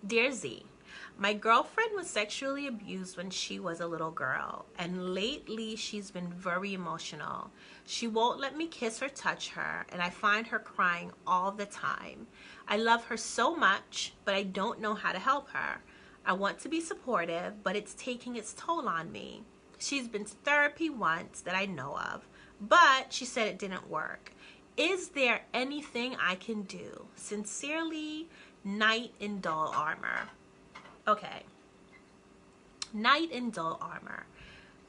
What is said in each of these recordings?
Dear Z, my girlfriend was sexually abused when she was a little girl, and lately she's been very emotional. She won't let me kiss or touch her, and I find her crying all the time. I love her so much, but I don't know how to help her. I want to be supportive, but it's taking its toll on me. She's been to therapy once that I know of, but she said it didn't work. Is there anything I can do? Sincerely, Knight in Dull Armor. Okay, Knight in Dull Armor,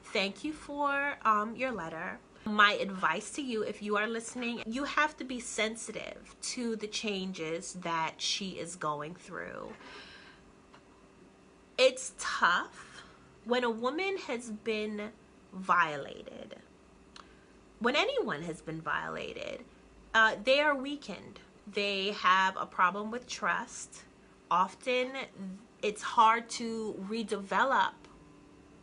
thank you for your letter. My advice to you, if you are listening, you have to be sensitive to the changes that she is going through. It's tough when a woman has been violated. When anyone has been violated, they are weakened. They have a problem with trust. Often it's hard to redevelop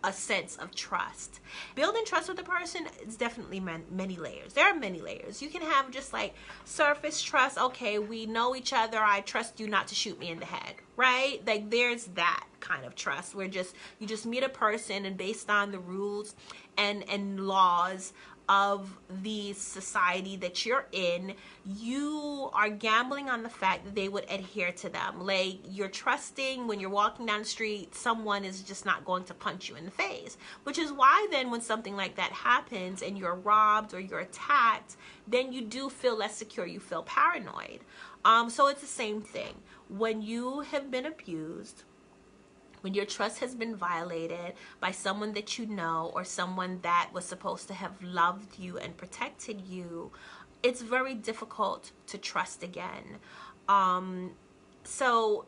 a sense of trust. Building trust with a person is definitely many layers. There are many layers. You can have just like surface trust. Okay, we know each other. I trust you not to shoot me in the head, right? Like there's that kind of trust where you just meet a person, and based on the rules and laws of the society that you're in, you are gambling on the fact that they would adhere to them. Like you're trusting when you're walking down the street, someone is just not going to punch you in the face, which is why then when something like that happens and you're robbed or you're attacked, then you do feel less secure, you feel paranoid. So it's the same thing. When you have been abused, when your trust has been violated by someone that you know or someone that was supposed to have loved you and protected you, it's very difficult to trust again. So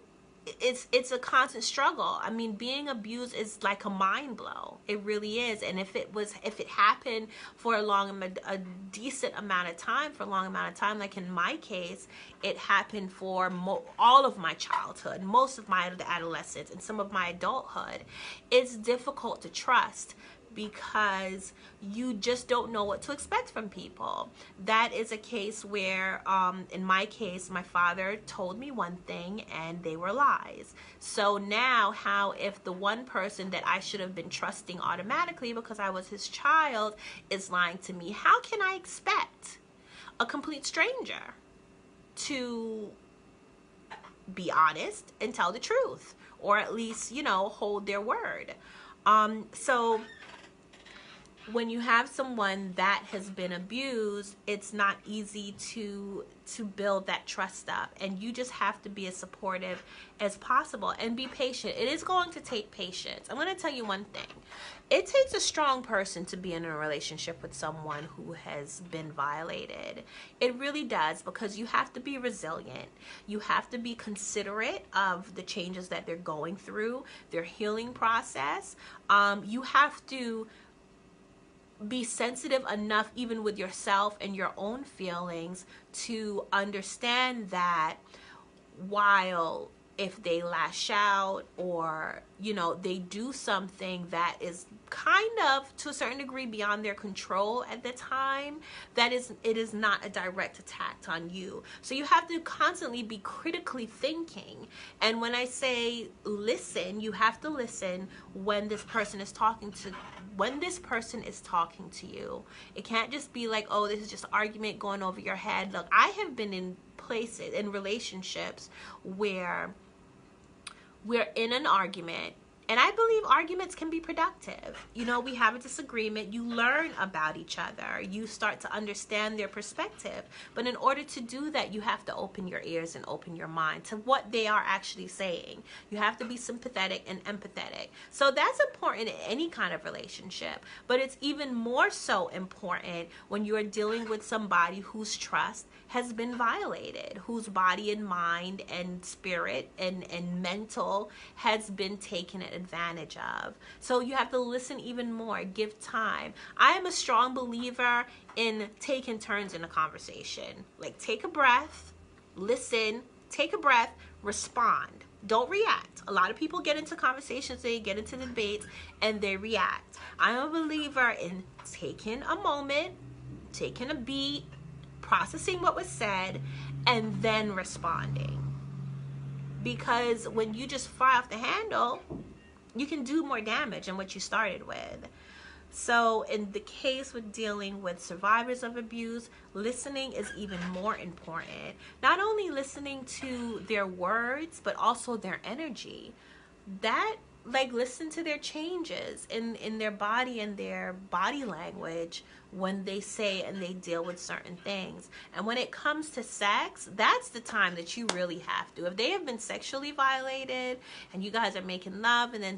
it's a constant struggle. I mean, being abused is like a mind blow. It really is. And if it happened for a decent amount of time, like in my case, it happened for all of my childhood, most of my adolescence, and some of my adulthood, it's difficult to trust because you just don't know what to expect from people. That is a case where, in my case, my father told me one thing and they were lies. So now how if the one person that I should have been trusting automatically because I was his child is lying to me? How can I expect a complete stranger to be honest and tell the truth, or at least, you know, hold their word? So when you have someone that has been abused, it's not easy to build that trust up, and you just have to be as supportive as possible and be patient. It is going to take patience. I'm going to tell you one thing. It takes a strong person to be in a relationship with someone who has been violated. It really does, because you have to be resilient. You have to be considerate of the changes that they're going through, their healing process. You have to be sensitive enough, even with yourself and your own feelings, to understand that while if they lash out or, you know, they do something that is kind of to a certain degree beyond their control at the time, it is not a direct attack on you. So you have to constantly be critically thinking. And when I say listen, you have to listen when this person is talking to you. It can't just be like, oh, this is just an argument going over your head. Look, I have been in places, in relationships where we're in an argument, and I believe arguments can be productive. You know, we have a disagreement, you learn about each other, you start to understand their perspective. But in order to do that, you have to open your ears and open your mind to what they are actually saying. You have to be sympathetic and empathetic. So that's important in any kind of relationship, but it's even more so important when you are dealing with somebody whose trust has been violated, whose body and mind and spirit and mental has been taken advantage of. So you have to listen even more, give time. I am a strong believer in taking turns in a conversation. Like, take a breath, listen, take a breath, respond. Don't react. A lot of people get into conversations, they get into debates, and they react. I'm a believer in taking a moment, taking a beat, processing what was said, and then responding. because when you just fly off the handle, you can do more damage than what you started with. So in the case with dealing with survivors of abuse, listening is even more important. Not only listening to their words, but also their energy. That, like, listen to their changes in their body and their body language when they say and they deal with certain things. And when it comes to sex, that's the time that you really have to. If they have been sexually violated and you guys are making love, and then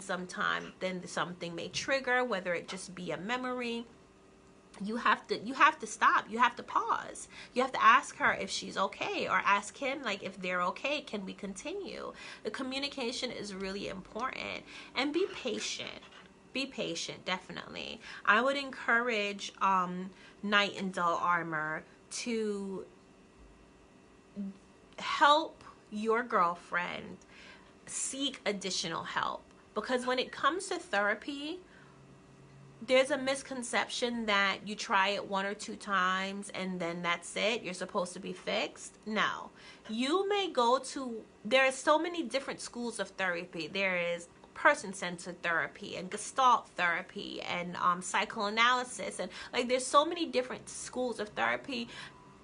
then something may trigger, whether it just be a memory, you have to stop. You have to pause. You have to ask her if she's okay, or ask him, like, if they're okay, can we continue? The communication is really important. And be patient. Be patient, definitely. I would encourage Knight in Dull Armor to help your girlfriend seek additional help, because when it comes to therapy, there's a misconception that you try it 1 or 2 times and then that's it, you're supposed to be fixed. No, you may go to, there are so many different schools of therapy. There is person-centered therapy and Gestalt therapy and psychoanalysis, and like there's so many different schools of therapy.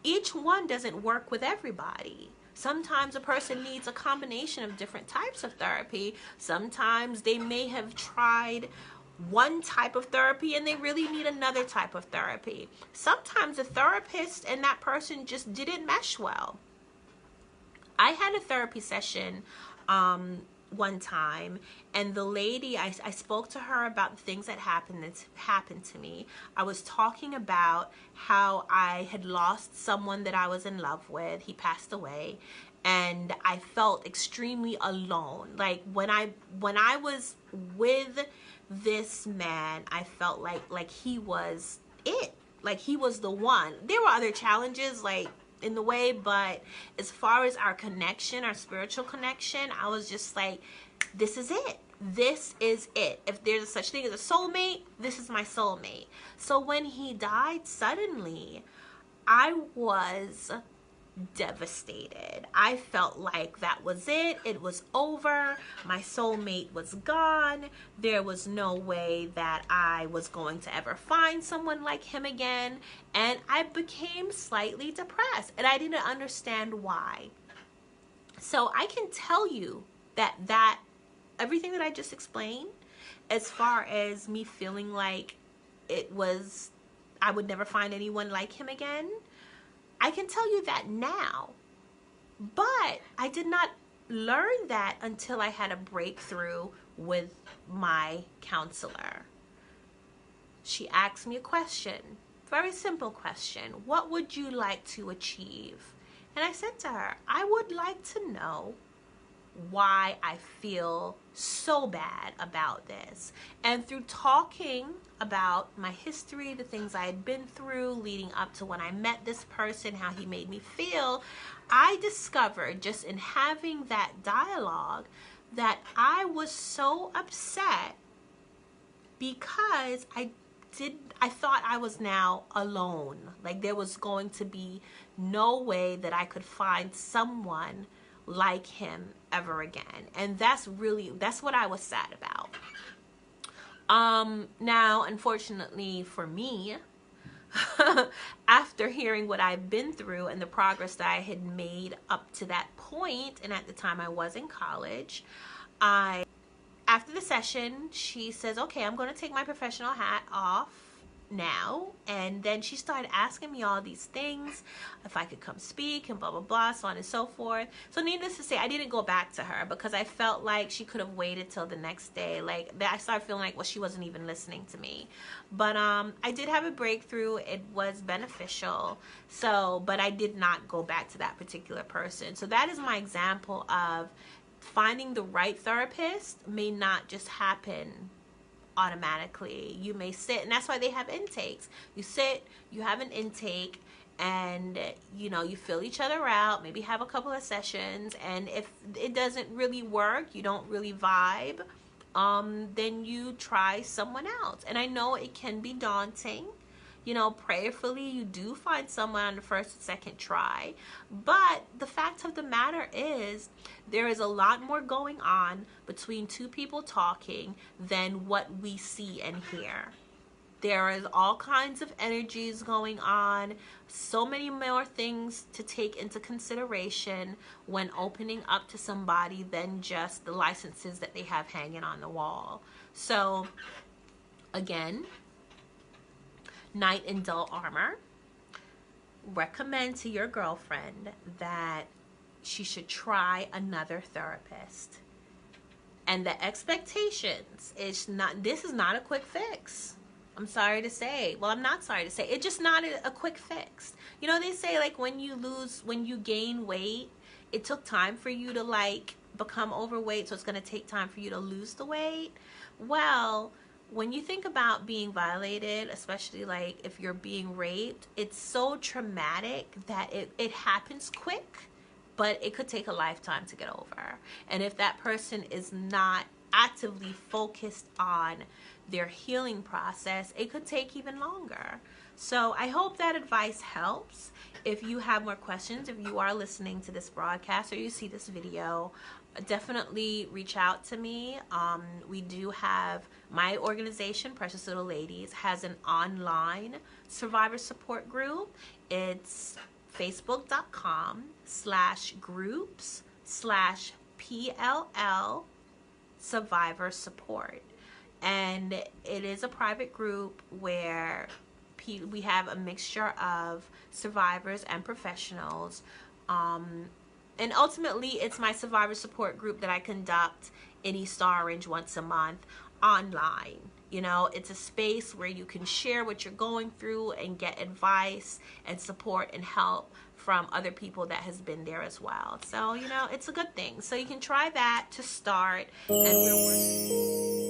Each one doesn't work with everybody. Sometimes a person needs a combination of different types of therapy. Sometimes they may have tried one type of therapy and they really need another type of therapy. Sometimes a therapist and that person just didn't mesh well. I had a therapy session one time, and the lady, I spoke to her about the things that happened to me. I was talking about how I had lost someone that I was in love with. He passed away, and I felt extremely alone. Like when I was with this man, I felt like he was it. Like he was the one. There were other challenges like in the way, but as far as our connection, our spiritual connection, I was just like, this is it. This is it. If there's such thing as a soulmate, this is my soulmate. So when he died suddenly, I was devastated. I felt like that was it. It was over. My soulmate was gone. There was no way that I was going to ever find someone like him again. And I became slightly depressed, and I didn't understand why. So I can tell you that everything that I just explained, as far as me feeling like I would never find anyone like him again, I can tell you that now. But I did not learn that until I had a breakthrough with my counselor. She asked me a question, very simple question. What would you like to achieve? And I said to her, I would like to know why I feel so bad about this. And through talking about my history, the things I had been through leading up to when I met this person, how he made me feel, I discovered just in having that dialogue that I was so upset because I thought I was now alone. Like there was going to be no way that I could find someone like him ever again. And that's what I was sad about. Now, unfortunately for me, after hearing what I've been through and the progress that I had made up to that point, and at the time I was in college, after the session, she says, okay, I'm going to take my professional hat off now. And then she started asking me all these things, if I could come speak and blah blah blah, so on and so forth. So needless to say, I didn't go back to her because I felt like she could have waited till the next day. Like I started feeling like, well, she wasn't even listening to me. But I did have a breakthrough. It was beneficial. So, but I did not go back to that particular person. So that is my example of finding the right therapist may not just happen automatically. You may sit, and that's why they have intakes. You sit, you have an intake, and you know, you fill each other out, maybe have a couple of sessions, and if it doesn't really work, you don't really vibe, then you try someone else. And I know it can be daunting. You know, prayerfully, you do find someone on the first and second try. But the fact of the matter is, there is a lot more going on between two people talking than what we see and hear. There is all kinds of energies going on, so many more things to take into consideration when opening up to somebody than just the licenses that they have hanging on the wall. So, again, knight in dull armor, recommend to your girlfriend that she should try another therapist. And the expectations is not, this is not a quick fix. I'm sorry to say. Well, I'm not sorry to say. It's just not a quick fix. You know, they say like when you gain weight, it took time for you to like become overweight, so it's going to take time for you to lose the weight. Well, when you think about being violated, especially like if you're being raped, it's so traumatic that it happens quick, but it could take a lifetime to get over. And if that person is not actively focused on their healing process, it could take even longer. So I hope that advice helps. If you have more questions, if you are listening to this broadcast or you see this video, definitely reach out to me. We do have my organization, Precious Little Ladies, has an online survivor support group. It's facebook.com/groups/PLL survivor support. And it is a private group where we have a mixture of survivors and professionals. And ultimately, it's my survivor support group that I conduct in East Orange once a month online. You know, it's a space where you can share what you're going through and get advice and support and help from other people that has been there as well. So, you know, it's a good thing. So you can try that to start. And we're working.